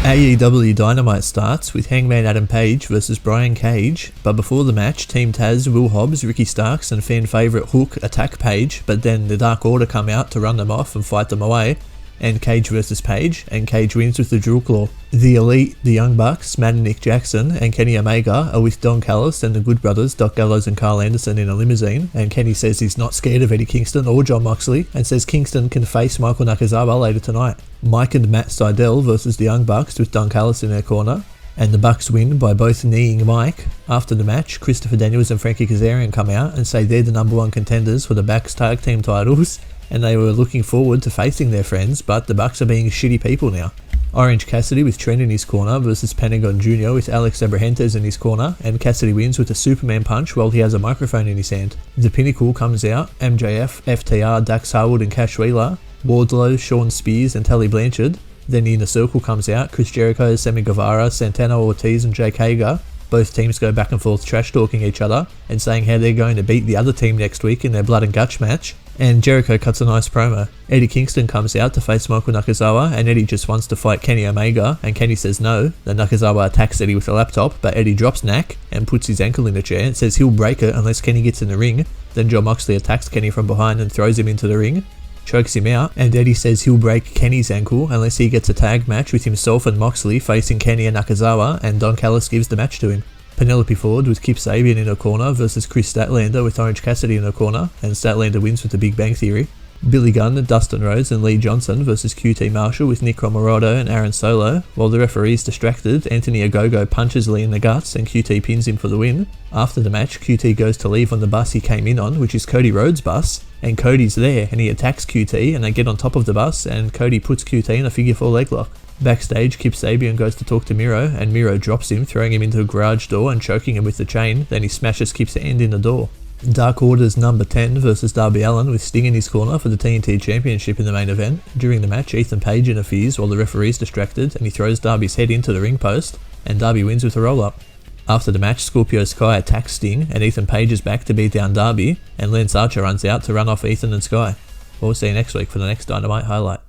AEW Dynamite starts with Hangman Adam Page versus Brian Cage, but before the match, Team Taz, Will Hobbs, Ricky Starks and fan favourite Hook attack Page, but then the Dark Order come out to run them off and fight them away, and Cage versus Page, and Cage wins with the Drill Claw. The Elite, the Young Bucks, Matt and Nick Jackson, and Kenny Omega are with Don Callis and the Good Brothers, Doc Gallows and Carl Anderson in a limousine, and Kenny says he's not scared of Eddie Kingston or Jon Moxley, and says Kingston can face Michael Nakazawa later tonight. Mike and Matt Sydal versus the Young Bucks with Don Callis in their corner, and the Bucks win by both kneeing Mike. After the match, Christopher Daniels and Frankie Kazarian come out and say they're the number one contenders for the Bucks tag team titles, and they were looking forward to facing their friends, but the Bucks are being shitty people now. Orange Cassidy with Trent in his corner versus Pentagon Jr. with Alex Abrahantes in his corner, and Cassidy wins with a Superman punch while he has a microphone in his hand. The Pinnacle comes out, MJF, FTR, Dax Harwood and Cash Wheeler, Wardlow, Sean Spears and Tully Blanchard. Then the Inner Circle comes out, Chris Jericho, Sammy Guevara, Santana Ortiz and Jake Hager. Both teams go back and forth trash talking each other and saying how they're going to beat the other team next week in their blood and guts match. And Jericho cuts a nice promo. Eddie Kingston comes out to face Michael Nakazawa, and Eddie just wants to fight Kenny Omega, and Kenny says no. Then Nakazawa attacks Eddie with a laptop, but Eddie drops Nak and puts his ankle in the chair and says he'll break it unless Kenny gets in the ring. Then Jon Moxley attacks Kenny from behind and throws him into the ring, chokes him out, and Eddie says he'll break Kenny's ankle unless he gets a tag match with himself and Moxley facing Kenny and Nakazawa, and Don Callis gives the match to him. Penelope Ford with Kip Sabian in her corner versus Kris Statlander with Orange Cassidy in her corner, and Statlander wins with the Big Bang Theory. Billy Gunn, Dustin Rhodes and Lee Johnson versus QT Marshall with Nick Comoroto and Aaron Solo. While the referee's distracted, Anthony Ogogo punches Lee in the guts and QT pins him for the win. After the match, QT goes to leave on the bus he came in on, which is Cody Rhodes' bus, and Cody's there and he attacks QT and they get on top of the bus and Cody puts QT in a figure 4 leg lock. Backstage, Kip Sabian goes to talk to Miro, and Miro drops him, throwing him into a garage door and choking him with the chain. Then he smashes Kip's hand in the door. Dark Order's number 10 versus Darby Allin with Sting in his corner for the TNT Championship in the main event. During the match, Ethan Page interferes while the referee's distracted, and he throws Darby's head into the ring post, and Darby wins with a roll-up. After the match, Scorpio Sky attacks Sting, and Ethan Page is back to beat down Darby, and Lance Archer runs out to run off Ethan and Sky. We'll see you next week for the next Dynamite highlight.